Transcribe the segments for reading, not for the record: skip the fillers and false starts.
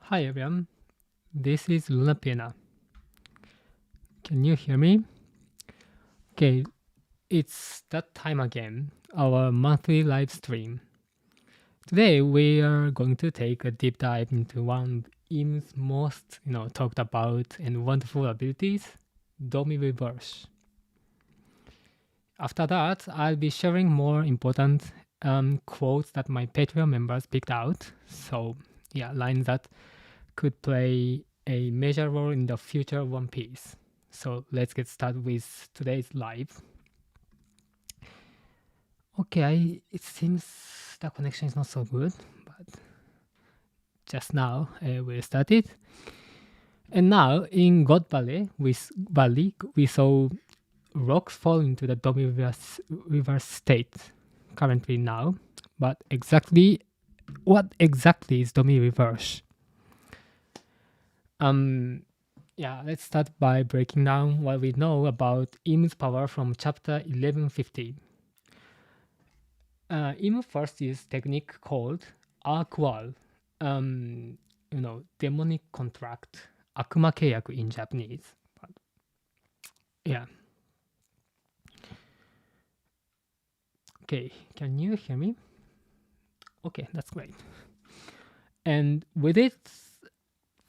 Hi everyone, this is LunaPienart. Can you hear me? Okay, it's that time again, our monthly live stream. Today we are going to take a deep dive into one of Im's most, talked about and wonderful abilities, Domi Reverse. After that, I'll be sharing more important quotes that my Patreon members picked out. So, yeah, lines that could play a major role in the future of One Piece. So let's get started with today's live. Okay, it seems the connection is not so good, but just now we started. And now in God Valley, we saw rocks fall into the Domi reverse state currently now. But what exactly is Domi reverse? Let's start by breaking down what we know about Im's power from chapter 1150. Im first used technique called Arc Wall, demonic contract, akuma keyaku in Japanese. But, yeah. Okay, can you hear me? Okay, that's great. And with it,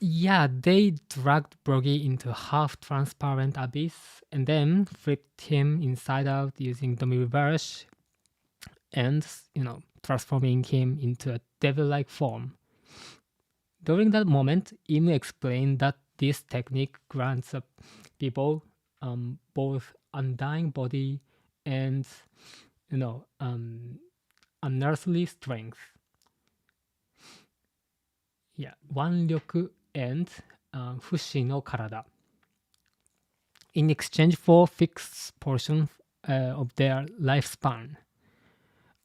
they dragged Brogy into half-transparent abyss and then flipped him inside out using Domi reverse and, transforming him into a devil-like form. During that moment, Im explained that this technique grants people both undying body and, unearthly strength. Yeah, Wanryoku and Fushi no Karada. In exchange for fixed portion of their lifespan.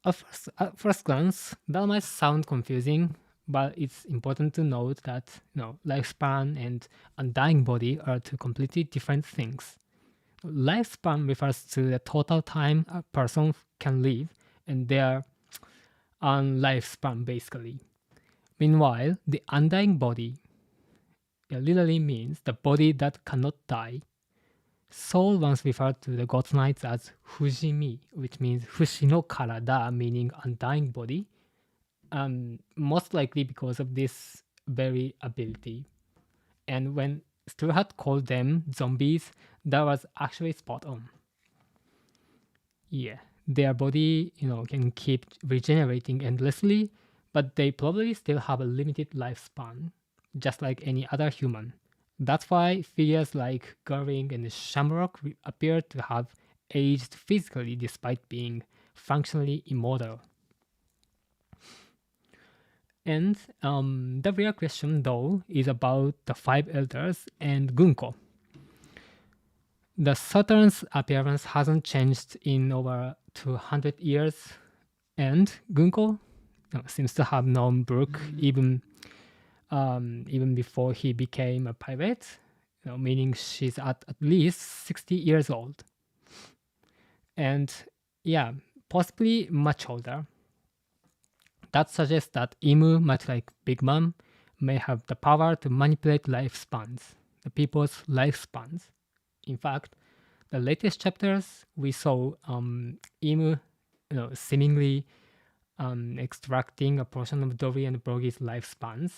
At first glance, that might sound confusing, but it's important to note that lifespan and undying body are two completely different things. Lifespan refers to the total time a person can live and their lifespan basically. Meanwhile, the undying body literally means the body that cannot die. Soul once referred to the god knights as Fujimi, which means Fushi no Karada, meaning undying body, most likely because of this very ability. And when Stuart called them zombies, that was actually spot on. Yeah, their body, can keep regenerating endlessly, but they probably still have a limited lifespan, just like any other human. That's why figures like Goring and Shamrock appear to have aged physically despite being functionally immortal. And the real question, though, is about the Five Elders and Gunko. The Saturn's appearance hasn't changed in over 200 years, and Gunko seems to have known Brook even before he became a pirate, meaning she's at least 60 years old. And possibly much older. That suggests that Imu, much like Big Mom, may have the power to manipulate lifespans, the people's lifespans. In fact, the latest chapters we saw Imu, seemingly extracting a portion of Dory and Brogy's lifespans.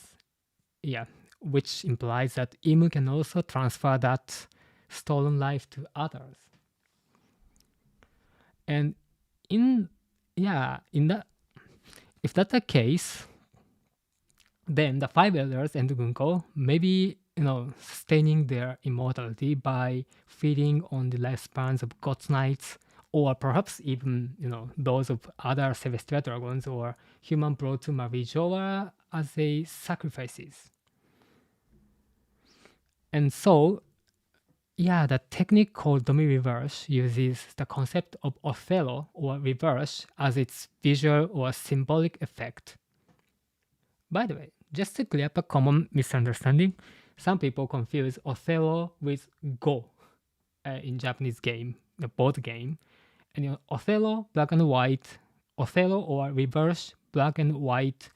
Yeah, which implies that Imu can also transfer that stolen life to others. And if that's the case, then the Five Elders and Gunko may be, sustaining their immortality by feeding on the lifespans of God's Knights, or perhaps even, those of other Celestial Dragons or human brought to Marijoa as a sacrifices. And so, the technique called Domi Reverse uses the concept of Othello or reverse as its visual or symbolic effect. By the way, just to clear up a common misunderstanding, some people confuse Othello with Go in Japanese game, the board game. And Othello, black and white, Othello or reverse, black and white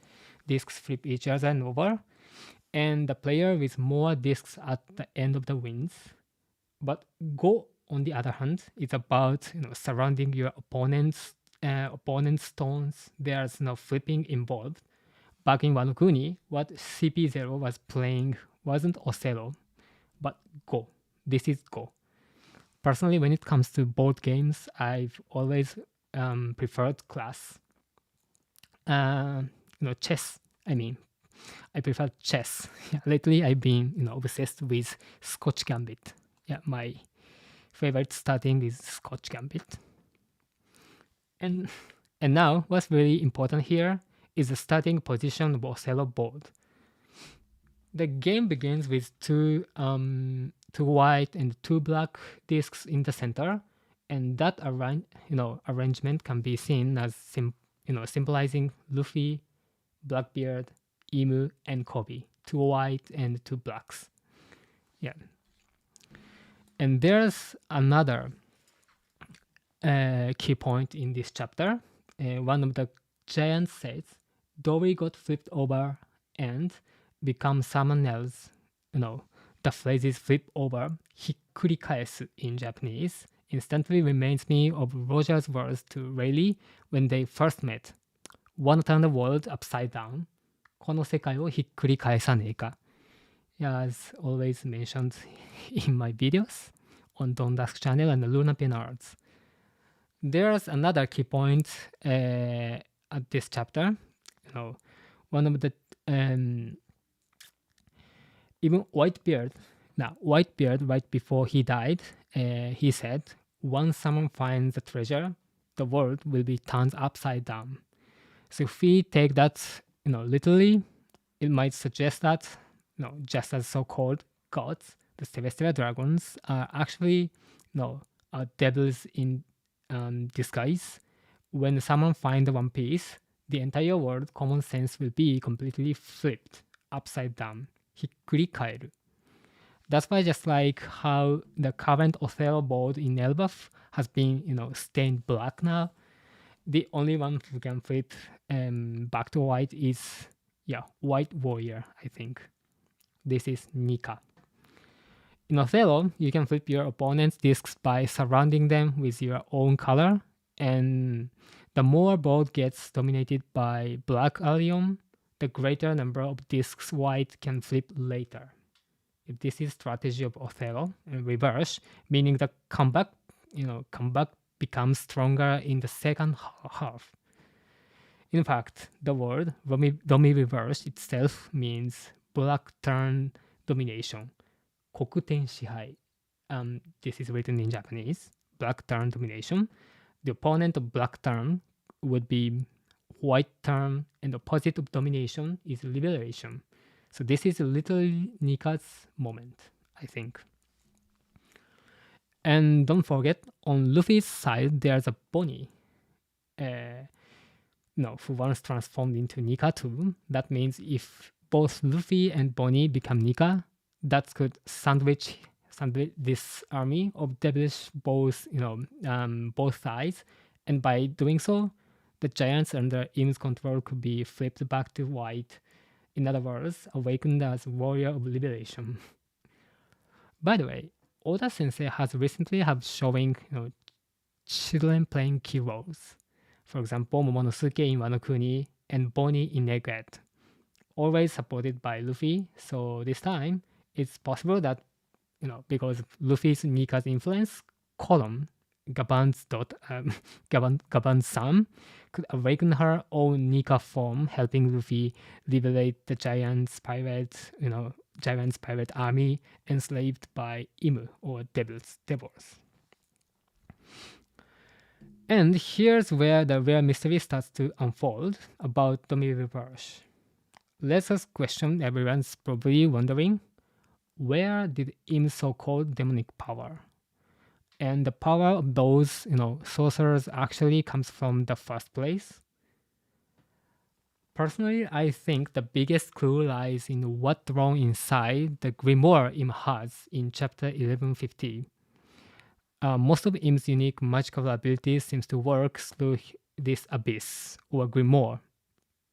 discs flip each other over. and the player with more discs at the end of the wins. But Go, on the other hand, is about surrounding your opponent's stones. There's no flipping involved. Back in Wano Kuni, what CP0 was playing wasn't Othello, but Go. This is Go. Personally, when it comes to board games, I've always preferred class. Chess. I prefer chess. Lately, I've been obsessed with Scotch Gambit. Yeah, my favorite starting is Scotch Gambit. And now, what's really important here is the starting position of Othello board. The game begins with two white and two black discs in the center, and that arrangement can be seen as symbolizing Luffy, Blackbeard, Emu, and Kobe. Two white and two blacks. Yeah. And there's another key point in this chapter. One of the giants says, Dory got flipped over and become someone else. The phrase is flip over, hikkurikaesu in Japanese, instantly reminds me of Roger's words to Rayleigh when they first met. Wanna turn the world upside down? この世界をひっくり返さねえか? Yeah, as always mentioned in my videos on Don Dusk channel and the LunaPienArt. There's another key point at this chapter. One of the even Whitebeard, right before he died, he said, once someone finds the treasure, the world will be turned upside down. So if we take that, literally, it might suggest that, just as so-called gods, the celestial dragons are actually, devils in disguise. When someone finds One Piece, the entire world, common sense will be completely flipped upside down. Hikkurikaeru. That's why, just like how the current Othello board in Elbaf has been, stained black now, the only one who can flip back to white is, White Warrior, I think. This is Nika. In Othello, you can flip your opponent's discs by surrounding them with your own color, and the more board gets dominated by black early on, the greater number of discs white can flip later. If this is strategy of Othello and reverse, meaning the comeback becomes stronger in the second half. In fact, the word Domi reverse itself means black turn domination. Kokuten shihai. This is written in Japanese. Black turn domination. The opponent of black turn would be white turn, and the opposite of domination is liberation. So this is literally Nika's moment, I think. And don't forget, on Luffy's side, there's a Bonnie. Who once transformed into Nika too. That means if both Luffy and Bonnie become Nika, that could sandwich this army of devilish both sides. And by doing so, the giants under Im's control could be flipped back to white. In other words, awakened as warrior of liberation. By the way, Oda Sensei has recently showing children playing key roles. For example, Momonosuke in Wano Kuni and Bonnie in Egghead. Always supported by Luffy, so this time it's possible that because of Luffy's Nika's influence, Column, Gaban's son, could awaken her own Nika form, helping Luffy liberate the giant's pirate army enslaved by Imu, or devils. And here's where the real mystery starts to unfold about Domi Reverse. Let's ask question everyone's probably wondering, where did Im's so-called demonic power and the power of those sorcerers actually comes from the first place? Personally, I think the biggest clue lies in what's wrong inside the grimoire Im has in chapter 1150. Most of Im's unique magical abilities seems to work through this abyss or grimoire.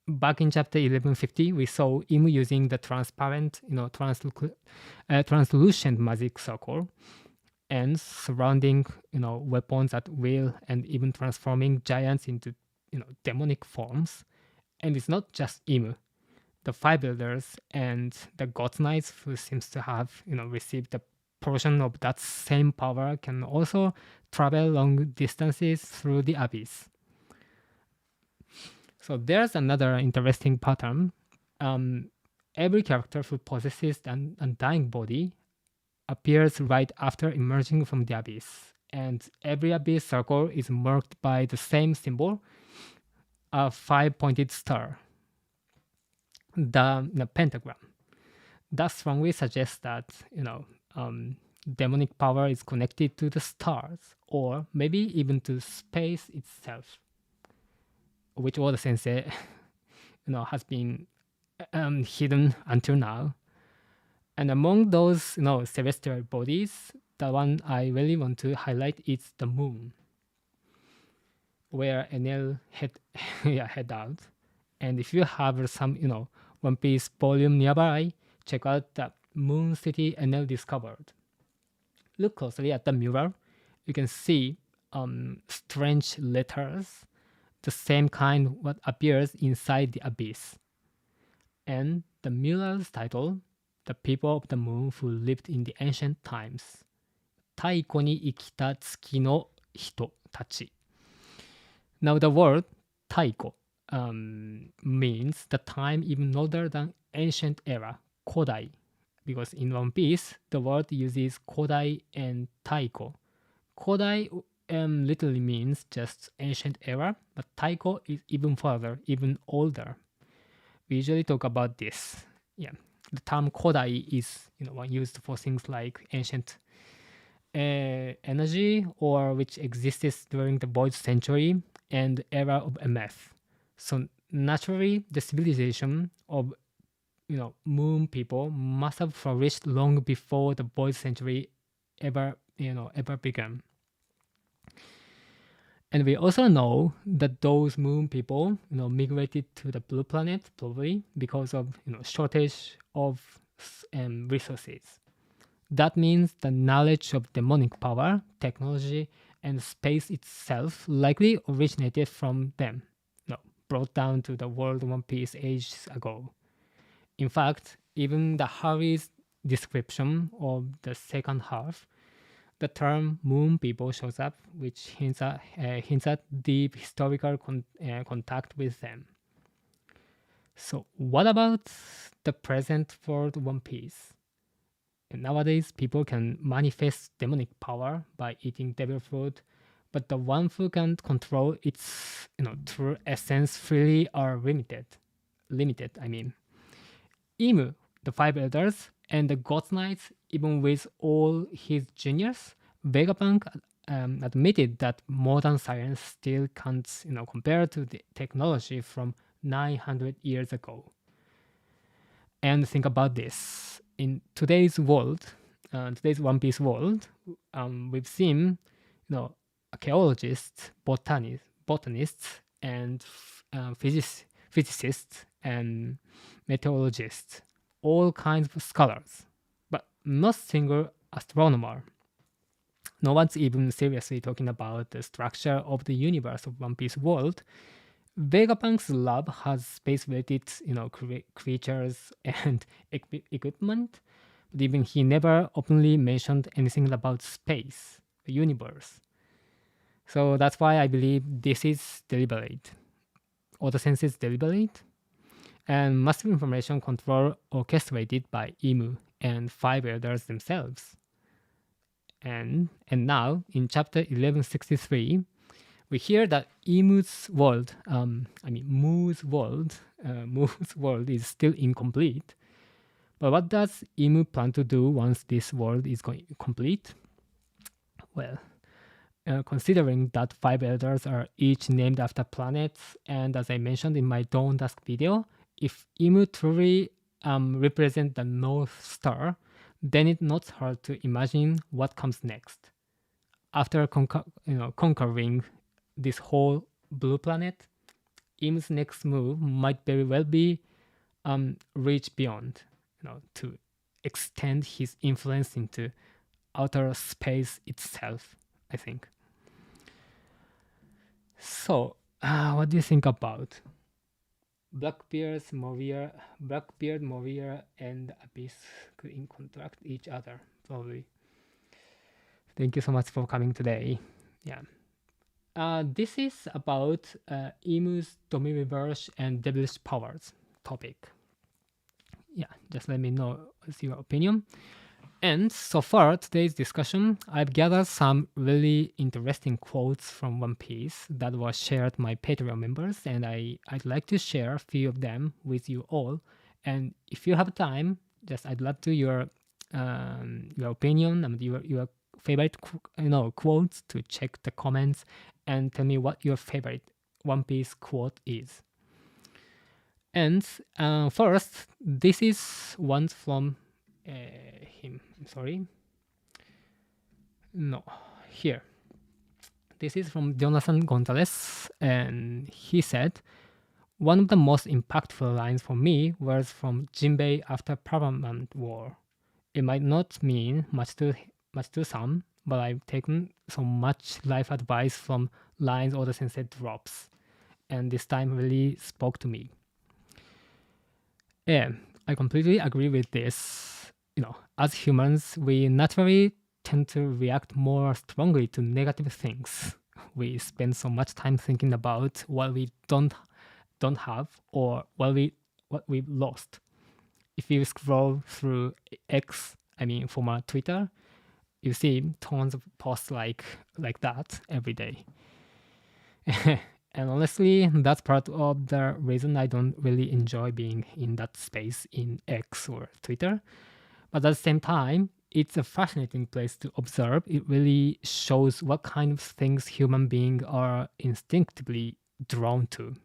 back in chapter 1150, we saw Imu using the transparent, translucent magic circle and surrounding, weapons at will and even transforming giants into, demonic forms. And it's not just Imu. The five elders and the god knights who seems to have, received a portion of that same power can also travel long distances through the abyss. So there's another interesting pattern. Every character who possesses an undying body appears right after emerging from the abyss, and every abyss circle is marked by the same symbol, a five-pointed star, the pentagram. That strongly suggests that demonic power is connected to the stars, or maybe even to space itself, which Oda Sensei, has been hidden until now. And among those, celestial bodies, the one I really want to highlight is the moon, where Enel head out. And if you have some, One Piece volume nearby, check out the moon city Enel discovered. Look closely at the mural. You can see strange letters, the same kind what appears inside the abyss. And the mural's title, The People of the Moon Who Lived in the Ancient Times. 太古に生きた月の人たち. Now the word 太古 means the time even older than ancient era, Kodai. Because in One Piece, the word uses Kodai and Taiko. Kodai literally means just ancient era, but Taiko is even further, even older. We usually talk about this. Yeah, the term Kodai is one used for things like ancient energy, or which existed during the Void Century and era of MF. So naturally, the civilization of moon people must have flourished long before the Void Century ever began. And we also know that those moon people, migrated to the blue planet probably because of shortage of resources. That means the knowledge of demonic power, technology, and space itself likely originated from them, brought down to the world One Piece ages ago. In fact, even the Harry's description of the second half, the term moon people shows up, which hints at deep historical contact with them. So what about the present world One Piece? And nowadays, people can manifest demonic power by eating devil fruit, but the one who can control its true essence freely are limited. I mean. Imu, the five elders, and the God Knights, even with all his genius, Vegapunk admitted that modern science still can't, compare to the technology from 900 years ago. And think about this. In today's world, today's One Piece world, we've seen, archaeologists, botanists, and physicists, and meteorologists, all kinds of scholars, but not single astronomer. No one's even seriously talking about the structure of the universe of One Piece world. Vegapunk's lab has space-related, creatures and equipment, but even he never openly mentioned anything about space, the universe. So that's why I believe this is deliberate. Oda Sensei's deliberate, and massive information control orchestrated by Imu and five elders themselves. And now, in chapter 1163, we hear that Moo's world is still incomplete. But what does Imu plan to do once this world is complete? Well, considering that five elders are each named after planets, and as I mentioned in my Dawn Dusk video, if Imu truly represent the North Star, then it's not hard to imagine what comes next. After conquering this whole blue planet, Im's next move might very well be reach beyond, to extend his influence into outer space itself, I think. So, what do you think about Blackbeard, Moria, and Abyss could contract each other, probably. Thank you so much for coming today. Yeah. This is about Imu's Domi reverse and devilish powers topic. Yeah, just let me know what's your opinion. And so far, today's discussion, I've gathered some really interesting quotes from One Piece that were shared by my Patreon members, and I'd like to share a few of them with you all. And if you have time, I'd love to your opinion and your favorite quotes, to check the comments and tell me what your favorite One Piece quote is. And first, this is one from him. I'm sorry. No, here. This is from Jonathan Gonzalez, and he said, one of the most impactful lines for me was from Jinbei after Paramount War. It might not mean much to some, but I've taken so much life advice from lines Oda Sensei drops, and this time really spoke to me. Yeah, I completely agree with this. As humans, we naturally tend to react more strongly to negative things. We spend so much time thinking about what we don't have, or what we've lost. If you scroll through X, former Twitter, you see tons of posts like that every day. And honestly, that's part of the reason I don't really enjoy being in that space in X or Twitter. But at the same time, it's a fascinating place to observe. It really shows what kind of things human beings are instinctively drawn to.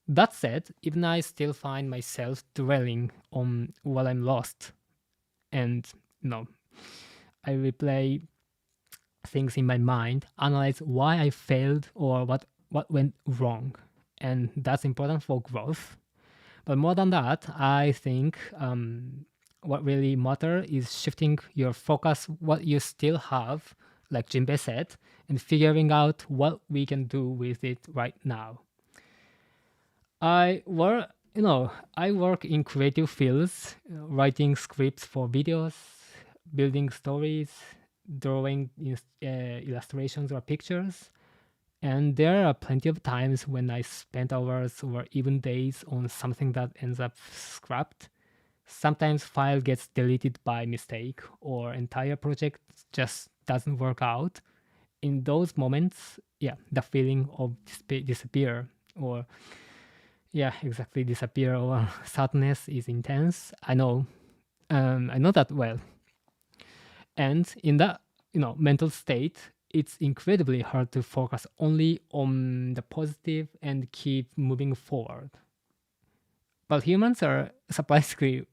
That said, even I still find myself dwelling on what I'm lost. And, I replay things in my mind, analyze why I failed or what went wrong. And that's important for growth. But more than that, I think what really matters is shifting your focus, what you still have, like Jinbei said, and figuring out what we can do with it right now. I work in creative fields, writing scripts for videos, building stories, drawing illustrations or pictures. And there are plenty of times when I spent hours or even days on something that ends up scrapped. Sometimes file gets deleted by mistake, or entire project just doesn't work out. In those moments, the feeling of disappear, or disappear, or sadness is intense. I know that well. And in that mental state, it's incredibly hard to focus only on the positive and keep moving forward. But humans are surprisingly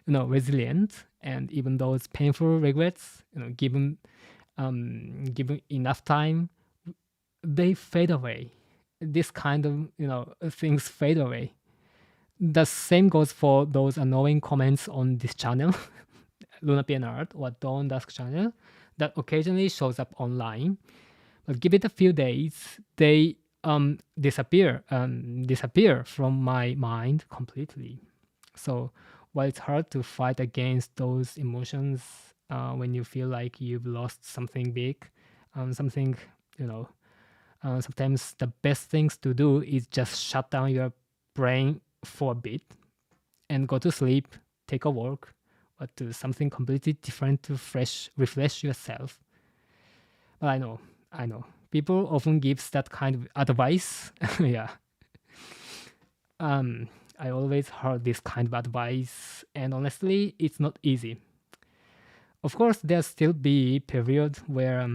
resilient, and even those painful regrets, given enough time, they fade away. This kind of things fade away. The same goes for those annoying comments on this channel, LunaPienArt or Dusk channel, that occasionally shows up online. But give it a few days, they disappear from my mind completely. So while it's hard to fight against those emotions when you feel like you've lost something big, sometimes the best things to do is just shut down your brain for a bit and go to sleep, take a walk, or do something completely different to refresh yourself. But I know, people often gives that kind of advice. Yeah. I always heard this kind of advice, and honestly, it's not easy. Of course, there'll still be periods where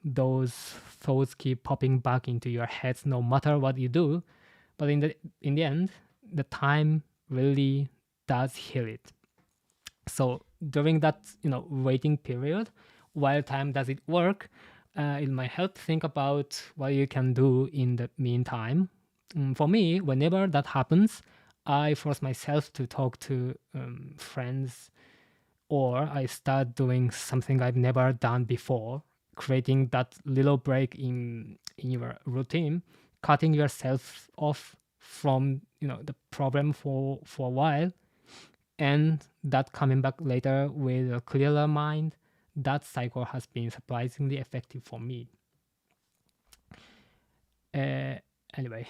those thoughts keep popping back into your head no matter what you do. But in the end, the time really does heal it. So during that waiting period, while time does it work, it might help think about what you can do in the meantime. For me, whenever that happens, I force myself to talk to friends, or I start doing something I've never done before, creating that little break in your routine, cutting yourself off from the problem for a while, and that coming back later with a clearer mind. That cycle has been surprisingly effective for me. Anyway,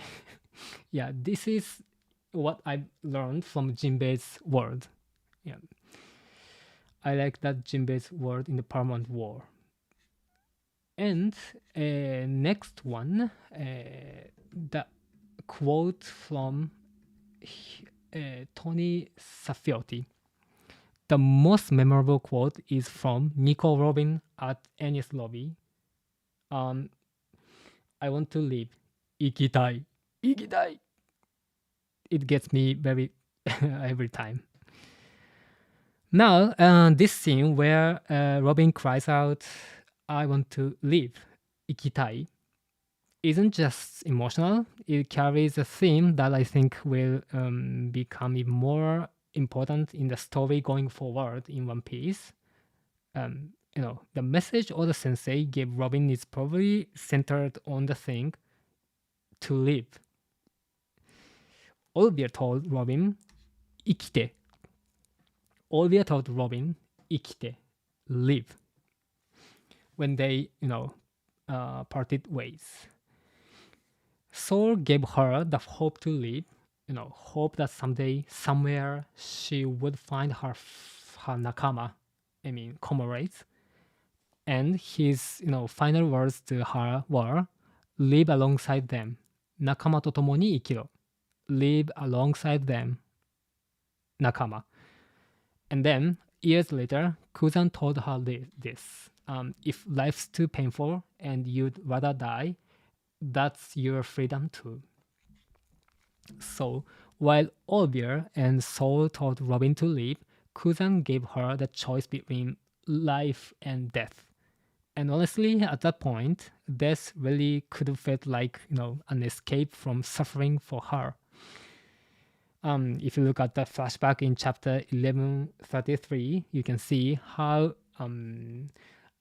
yeah, this is what I've learned from Jinbei's word. Yeah, I like that Jinbei's word in the Permanent War. And next one, the quote from Tony Safiotti. The most memorable quote is from Nico Robin at Ennis Lobby. I want to live. Ikitai. Ikitai. It gets me very every time. Now, this scene where Robin cries out, I want to live. Ikitai isn't just emotional, it carries a theme that I think will become even more important in the story going forward in One Piece. The message Oda Sensei gave Robin is probably centered on the thing to live. Olvia told Robin, ikite. Olvia told Robin, ikite, live. When they, parted ways. Soul gave her the hope to live, hope that someday, somewhere, she would find her nakama, comrades. And his, final words to her were, live alongside them. Nakama to tomo ni ikiro. Live alongside them. Nakama. And then, years later, Kuzan told her this. If life's too painful and you'd rather die, that's your freedom too. So, while Olvia and Soul told Robin to leave, Kuzan gave her the choice between life and death. And honestly, at that point, death really could have felt like, an escape from suffering for her. If you look at the flashback in chapter 1133, you can see how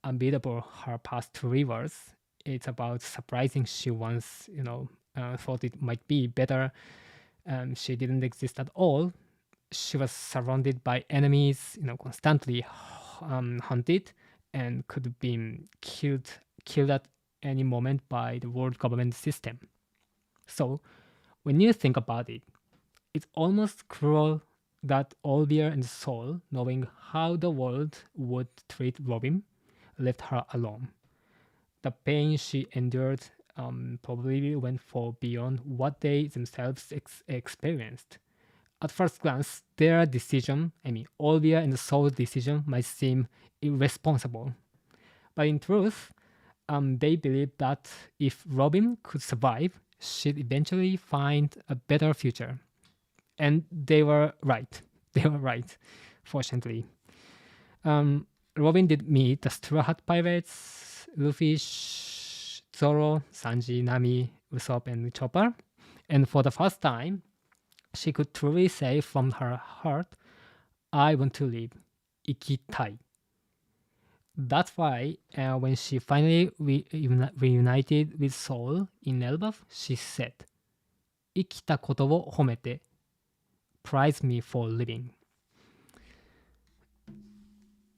unbeatable her past to Rivers. It's about surprising she once, thought it might be better. She didn't exist at all. She was surrounded by enemies, constantly hunted, and could have been killed at any moment by the world government system. So, when you think about it, it's almost cruel that Olvia and Soul, knowing how the world would treat Robin, left her alone. The pain she endured probably went far beyond what they themselves experienced. At first glance, their decision, Olvia and Soul's decision, might seem irresponsible. But in truth, they believed that if Robin could survive, she'd eventually find a better future. And they were right. They were right, fortunately. Robin did meet the Straw Hat Pirates, Luffy, Zoro, Sanji, Nami, Usopp, and Chopper. And for the first time, she could truly say from her heart, I want to live. Ikitai. That's why when she finally reunited with Soul in Elbaf, she said, Ikita koto wo homete. Praise me for living.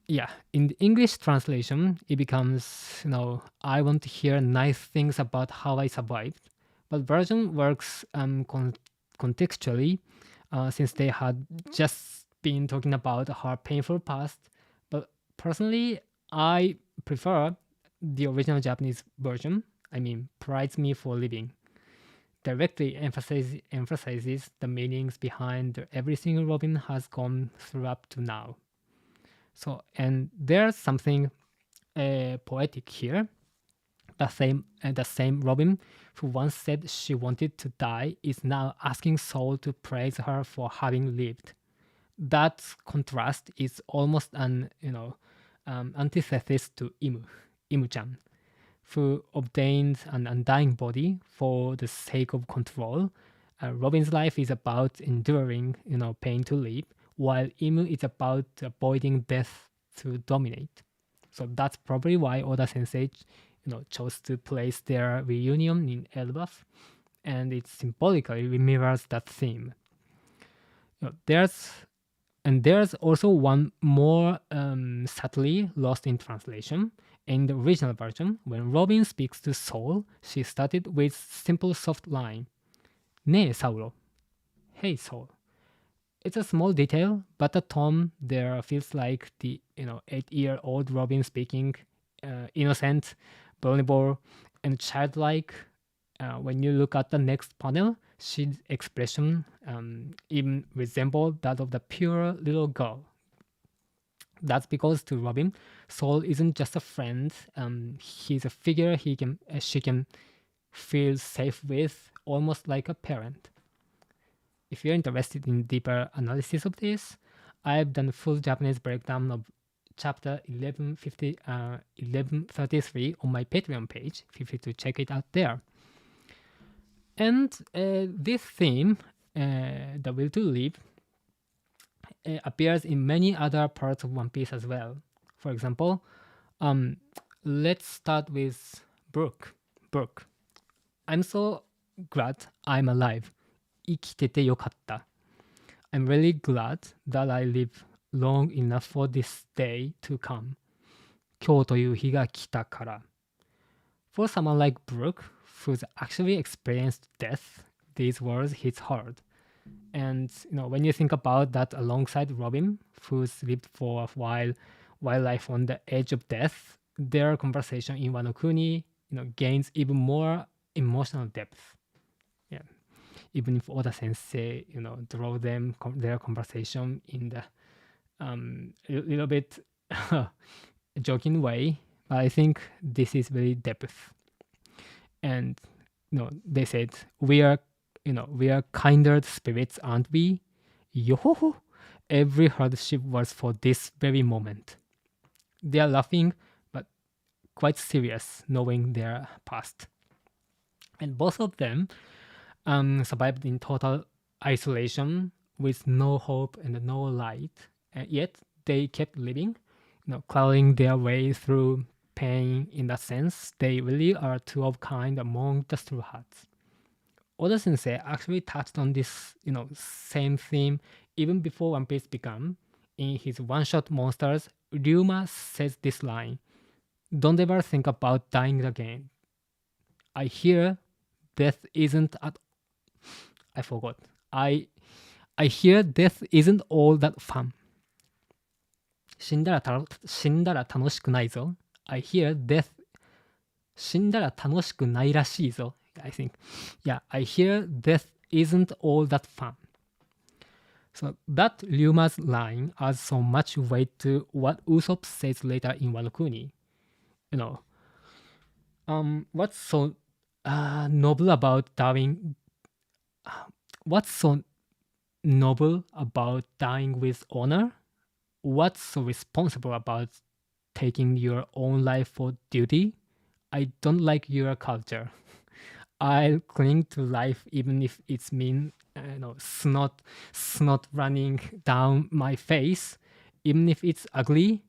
Yeah, in the English translation, it becomes, I want to hear nice things about how I survived. But version works contextually, since they had just been talking about her painful past. But personally, I prefer the original Japanese version. Prides me for living. Directly emphasizes the meanings behind every single Robin has gone through up to now. So, and there's something poetic here. The same Robin who once said she wanted to die is now asking Soul to praise her for having lived. That contrast is almost an antithesis to Imu-chan. who obtained an undying body for the sake of control. Robin's life is about enduring, pain to live, while Imu is about avoiding death to dominate. So that's probably why Oda Sensei, chose to place their reunion in Elbaf, and it symbolically mirrors that theme. There's also one more subtly lost in translation. In the original version, when Robin speaks to Soul, she started with simple soft line, "Ne Sauro," "Hey Soul." It's a small detail, but the tone there feels like the 8-year-old Robin speaking, innocent, vulnerable, and childlike. When you look at the next panel, she's expression even resembles that of the pure little girl. That's because to Robin, Soul isn't just a friend. He's a figure she can feel safe with, almost like a parent. If you're interested in deeper analysis of this, I've done a full Japanese breakdown of chapter 1133 on my Patreon page. Feel free to check it out there. And this theme, the will to live, appears in many other parts of One Piece as well. For example, let's start with Brook. I'm so glad I'm alive. 生きててよかった. I'm really glad that I live long enough for this day to come. 今日という日が来たから. For someone like Brook, who's actually experienced death, these words hit hard. And when you think about that alongside Robin, who's lived for a while life on the edge of death, their conversation in Wano Kuni, gains even more emotional depth. Yeah, even if Oda Sensei, draw their conversation in the little bit joking way, but I think this is very depth. And they said we are kinder spirits, aren't we? Yo-ho-ho! Every hardship was for this very moment. They are laughing, but quite serious, knowing their past. And both of them survived in total isolation with no hope and no light. And yet they kept living, clawing their way through pain. In that sense, they really are two of kind among the Straw Hats. Oda Sensei actually touched on this, same theme even before One Piece began. In his one-shot Monsters, Ryuma says this line, "Don't ever think about dying again. I hear death isn't at... I forgot. I hear death isn't all that fun. 死んだら楽しくないぞ. I hear death 死んだら楽しくないらしいぞ. I think. Yeah, I hear death isn't all that fun." So that Ryuma's line adds so much weight to what Usopp says later in Wano Kuni. What's so noble about dying? What's so noble about dying with honor? What's so responsible about taking your own life for duty? I don't like your culture. I'll cling to life even if it's mean, snot running down my face. Even if it's ugly,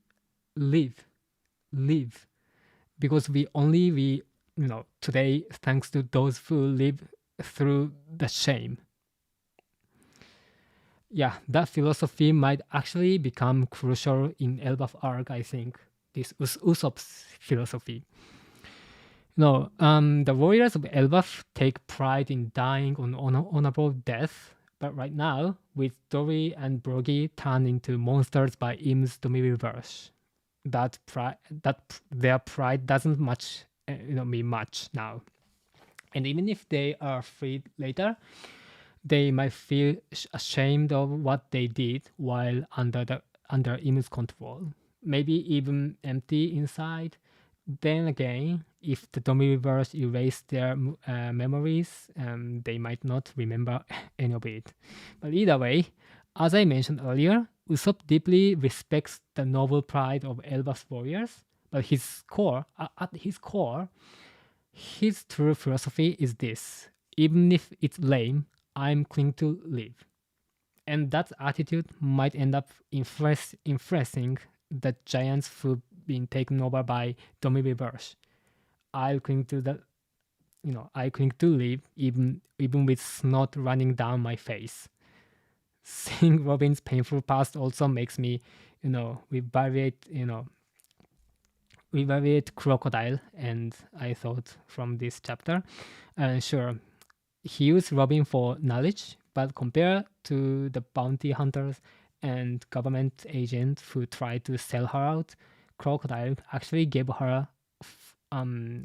live. Because we today, thanks to those who live through the shame. Yeah, that philosophy might actually become crucial in Elbaf arc, I think. This Usopp's philosophy. The warriors of Elbaf take pride in dying on honorable death, but right now, with Dory and Brogy turned into monsters by Im's Domi reverse, that their pride doesn't mean much now. And even if they are freed later, they might feel ashamed of what they did while under Im's control. Maybe even empty inside. Then again, if the Domi reverse erased their memories, they might not remember any of it. But either way, as I mentioned earlier, Usopp deeply respects the noble pride of Elbaf's warriors, But at his core, his true philosophy is this: even if it's lame, I'm keen to live. And that attitude might end up influencing the giants who've been taken over by Domi Reverse. I'll cling to the I cling to live even with snot running down my face. Seeing Robin's painful past also makes me, reviviate crocodile, and I thought from this chapter, sure, he used Robin for knowledge, but compared to the bounty hunters and government agents who tried to sell her out, Crocodile actually gave her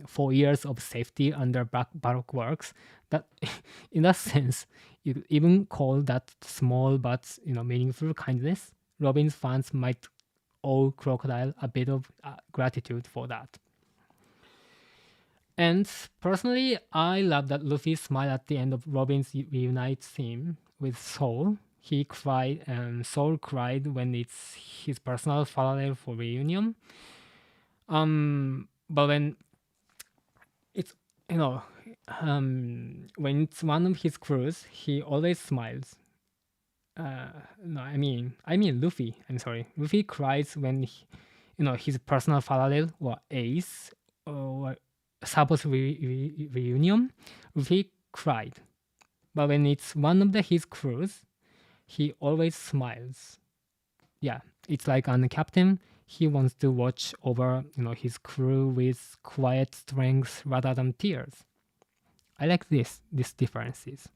4 years of safety under Baroque works. That, in that sense, you could even call that small but meaningful kindness. Robin's fans might owe Crocodile a bit of gratitude for that. And personally, I love that Luffy smiled at the end of Robin's reunite scene with Soul. He cried, and Soul cried when it's his personal farewell for reunion. But when it's when it's one of his crews, he always smiles. No, I mean Luffy. I'm sorry. Luffy cries when his personal farewell or Ace or Sabo's reunion. Luffy cried, but when it's one of his crews, he always smiles. Yeah, it's like on the captain. He wants to watch over his crew with quiet strength rather than tears. I like these differences.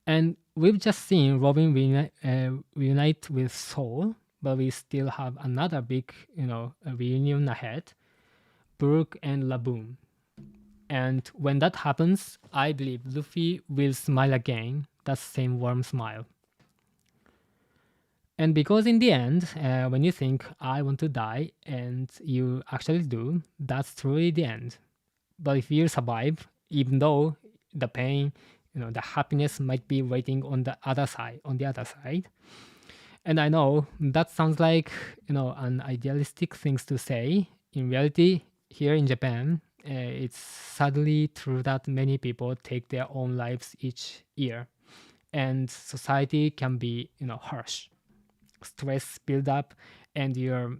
And we've just seen Robin reunite with Soul, but we still have another big, reunion ahead, Brook and Laboon. And when that happens, I believe Luffy will smile again, that same warm smile. And because in the end, when you think, I want to die, and you actually do, that's truly the end. But if you survive, even though the pain, the happiness might be waiting on the other side, And I know that sounds like, an idealistic thing to say. In reality, here in Japan, it's sadly true that many people take their own lives each year. And society can be, harsh. Stress build up, and your,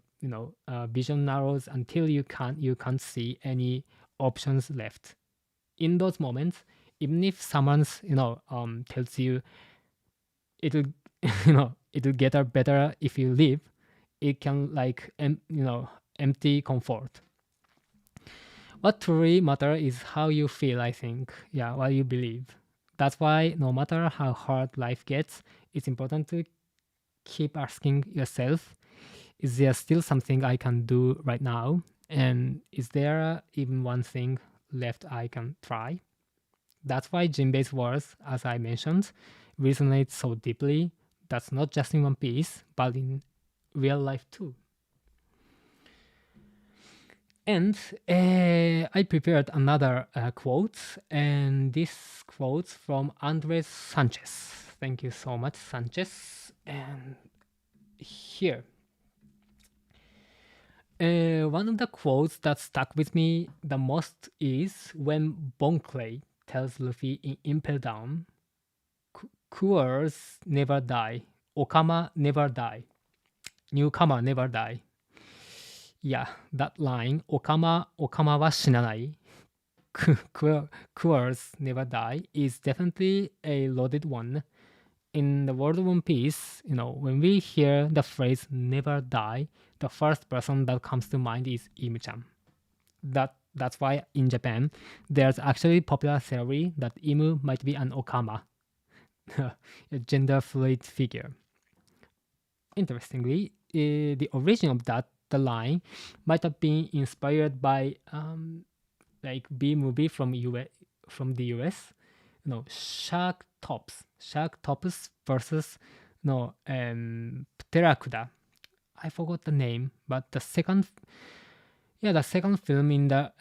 vision narrows until you can't see any options left. In those moments, even if someone's tells you it'll it'll get better if you live, it can empty comfort. What truly matters is how you feel, I think. Yeah, what you believe. That's why no matter how hard life gets, it's important to keep asking yourself, is there still something I can do right now? And is there even one thing left I can try? That's why Jinbei's words, as I mentioned, resonate so deeply. That's not just in One Piece, but in real life too. And I prepared another quote, and this quote from Andres Sanchez. Thank you so much, Sanchez. And here, one of the quotes that stuck with me the most is when Bon Clay tells Luffy in Impel Down, Coureurs never die, Okama never die, newcomer never die. Yeah, that line, Okama wa shinanai, Coureurs never die, is definitely a loaded one. In the world of One Piece, when we hear the phrase never die, the first person that comes to mind is Imu-chan. That's why in Japan, there's actually popular theory that Imu might be an Okama, a gender fluid figure. Interestingly, the origin of the line might have been inspired by B movie from the US, Shark Tops versus Pterakuda. I forgot the name, but the second film in the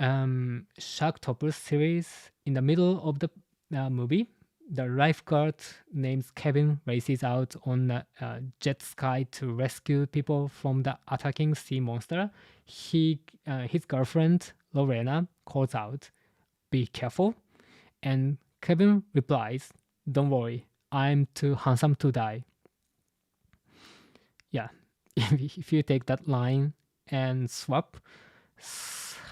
Shark Tops series, in the middle of the movie, the lifeguard named Kevin races out on a jet ski to rescue people from the attacking sea monster. His girlfriend Lorena calls out, "Be careful," and Kevin replies, "Don't worry, I'm too handsome to die." Yeah, if you take that line and swap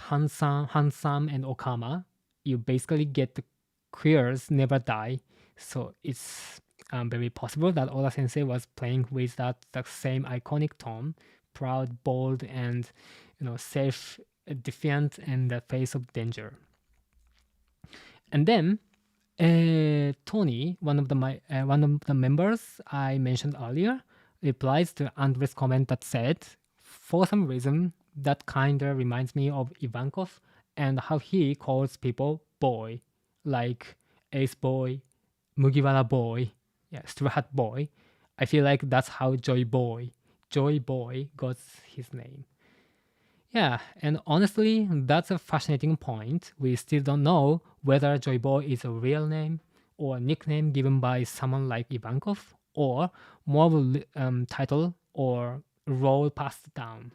handsome and Okama, you basically get the queers never die. So it's very possible that Oda Sensei was playing with the same iconic tone, proud, bold, and self-defiant in the face of danger. And then Tony, one of the members I mentioned earlier, replies to Andres' comment that said, "For some reason, that kinda reminds me of Ivankov and how he calls people boy, like Ace Boy, Mugiwara Boy, yeah, Straw Hat Boy. I feel like that's how Joyboy got his name." Yeah, and honestly, that's a fascinating point. We still don't know whether Joyboy is a real name or a nickname given by someone like Ivankov, or more of a title or role passed down.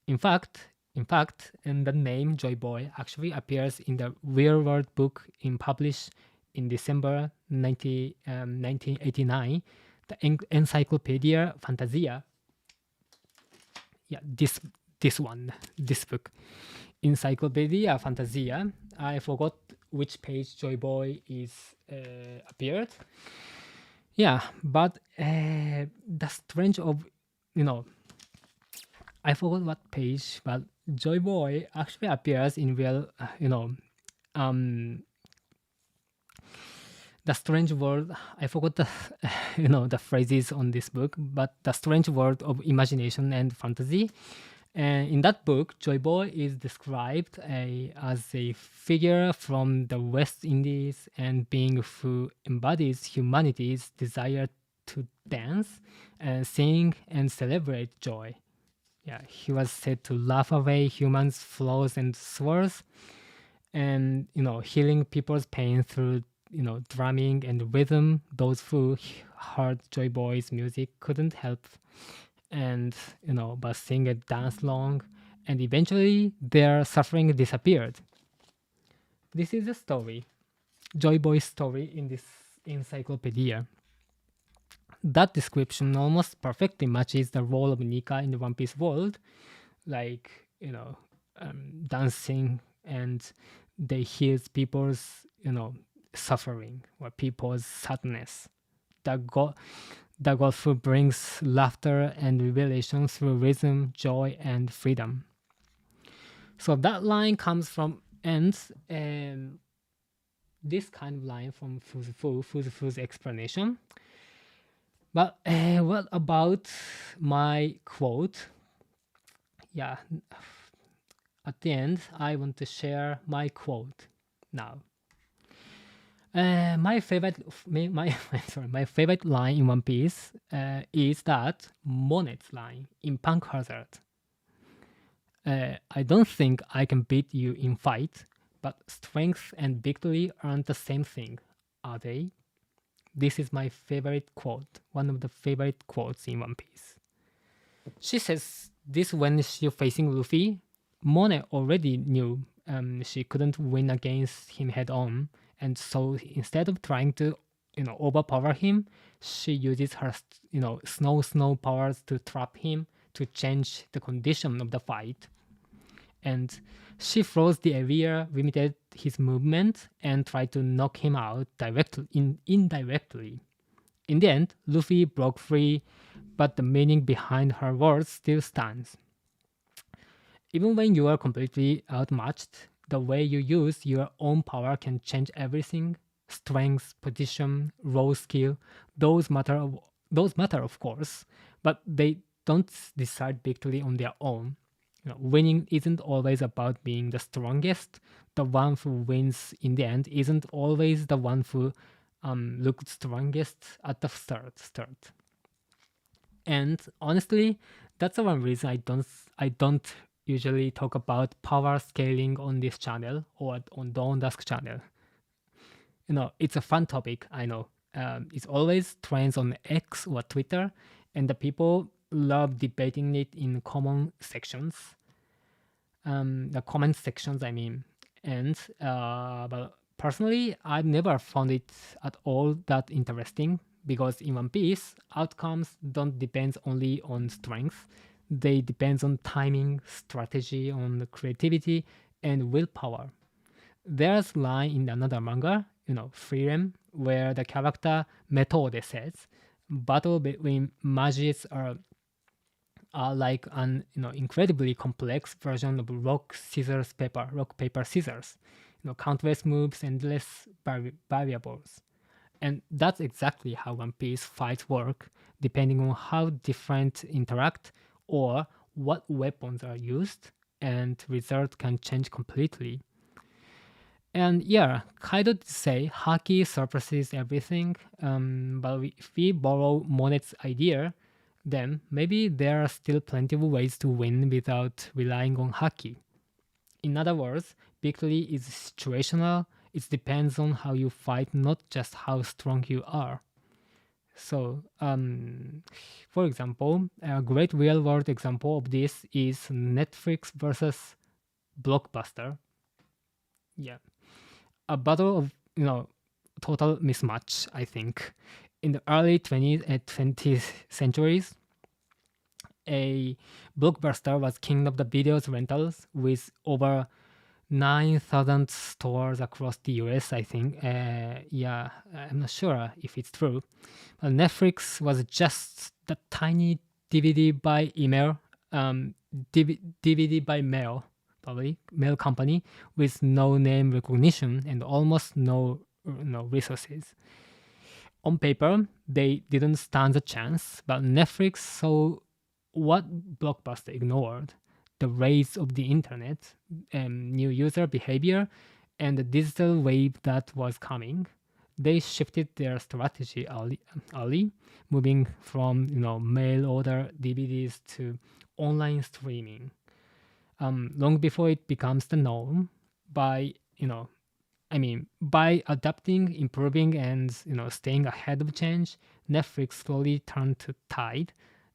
In fact, the name Joyboy actually appears in the Real World book published in December 1989, the Encyclopedia Fantasia. Yeah, this book, Encyclopedia Fantasia. I forgot which page Joyboy is appeared. Yeah, but the strange of I forgot what page, but Joyboy actually appears in real the strange world. I forgot the the phrases on this book, but the strange world of imagination and fantasy. And in that book, Joyboy is described as a figure from the West Indies and being who embodies humanity's desire to dance, sing, and celebrate joy. Yeah, he was said to laugh away humans' flaws and swords, and healing people's pain through drumming and rhythm. Those who heard Joyboy's music couldn't help and but sing and dance along, and eventually their suffering disappeared. This is a story, Joyboy's story in this encyclopedia. That description almost perfectly matches the role of Nika in the One Piece world, like dancing, and they heal people's suffering or people's sadness. The god who brings laughter and revelation through rhythm, joy, and freedom. So that line comes from ends, and this kind of line from Fuzufu's explanation. But what about my quote? Yeah, at the end, I want to share my quote now. My favorite, my favorite line in One Piece is that Monet's line in Punk Hazard. I don't think I can beat you in fight, but strength and victory aren't the same thing, are they? This is my favorite quote, one of the favorite quotes in One Piece. She says this when she's facing Luffy. Monet already knew she couldn't win against him head on, and so instead of trying to overpower him, she uses her snow powers to trap him, to change the condition of the fight. And she froze the area, limited his movement, and tried to knock him out indirectly. In the end, Luffy broke free, but the meaning behind her words still stands. Even when you are completely outmatched, the way you use your own power can change everything. Strength, position, raw skill, those matter of course, but they don't decide victory on their own. Winning isn't always about being the strongest. The one who wins in the end isn't always the one who looked strongest at the start. And honestly, that's the one reason I don't usually talk about power scaling on this channel or on Dawn Dusk channel. it's a fun topic. I know. It's always trends on X or Twitter, and the people love debating it in common sections. The comment sections, I mean. And but personally, I've never found it at all that interesting because in One Piece, outcomes don't depend only on strength. They depend on timing, strategy, on creativity, and willpower. There's a line in another manga, Freedom, where the character Methode says, "Battle between magics are like an incredibly complex version of rock paper scissors. Countless moves, endless variables." And that's exactly how One Piece fights work, depending on how different interact or what weapons are used, and result can change completely. And yeah, Kaido did say Haki surpasses everything, but if we borrow Monet's idea, then maybe there are still plenty of ways to win without relying on Haki. In other words, victory is situational. It depends on how you fight, not just how strong you are. So, for example, a great real world example of this is Netflix versus Blockbuster. Yeah, a battle of total mismatch. I think in the early 20th and 20th centuries, a Blockbuster was king of the videos rentals with over 9,000 stores across the US, I think. Yeah, I'm not sure if it's true. But Netflix was just the tiny DVD by email, DVD by mail, probably mail company with no name recognition and almost no resources. On paper, they didn't stand a chance, but Netflix saw what Blockbuster ignored: the rise of the internet, new user behavior, and the digital wave that was coming. They shifted their strategy early, moving from mail order DVDs to online streaming. Long before it becomes the norm, by by adapting, improving, and staying ahead of change, Netflix slowly turned to tide,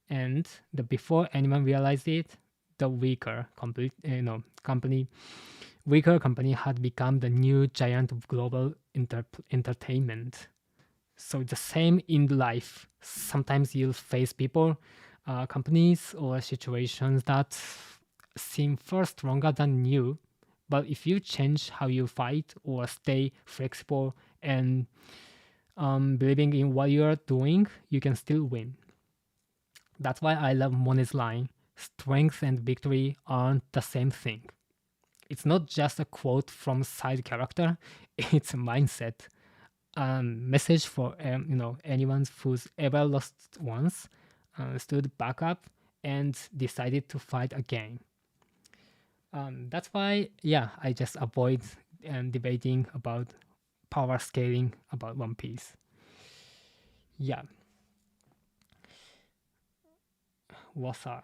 and the before anyone realized it, the weaker company had become the new giant of global entertainment. So it's the same in life. Sometimes you'll face people, companies, or situations that seem far stronger than you. But if you change how you fight or stay flexible and believing in what you are doing, you can still win. That's why I love Monet's line: strength and victory aren't the same thing. It's not just a quote from side character, it's a mindset. Message for anyone who's ever lost once, stood back up, and decided to fight again. That's why, yeah, I just avoid debating about power scaling about One Piece. Yeah, Wasa.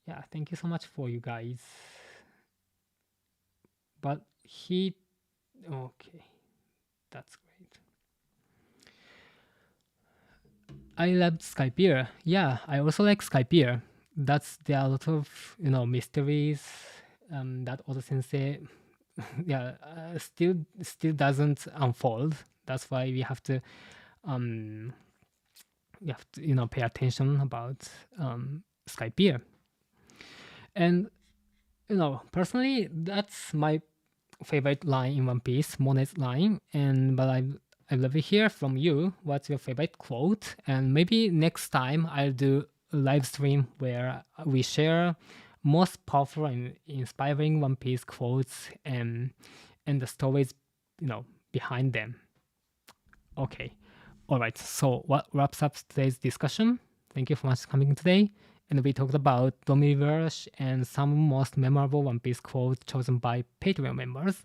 Yeah, thank you so much for you guys. But okay, that's great. I loved Skypiea. Yeah, I also like Skypiea. There are a lot of mysteries that Oda Sensei yeah still doesn't unfold. That's why um we have to pay attention about Skypiea. And personally, that's my favorite line in One Piece, Monet's line. And but I love to hear from you. What's your favorite quote? And maybe next time I'll do a live stream where we share most powerful and inspiring One Piece quotes and the stories behind them. Okay. All right. So what wraps up today's discussion? Thank you so much for coming today. And we talked about Domi and some most memorable One Piece quotes chosen by Patreon members.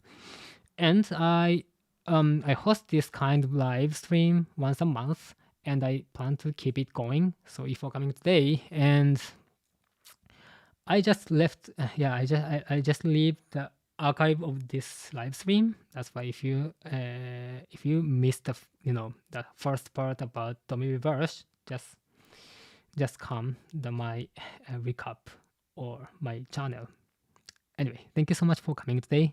And I host this kind of live stream once a month, and I plan to keep it going. So if you're coming today, and I just left, I just leave the archive of this live stream. That's why if you missed the the first part about Domi Reverse, just come my recap or my channel. Anyway, thank you so much for coming today.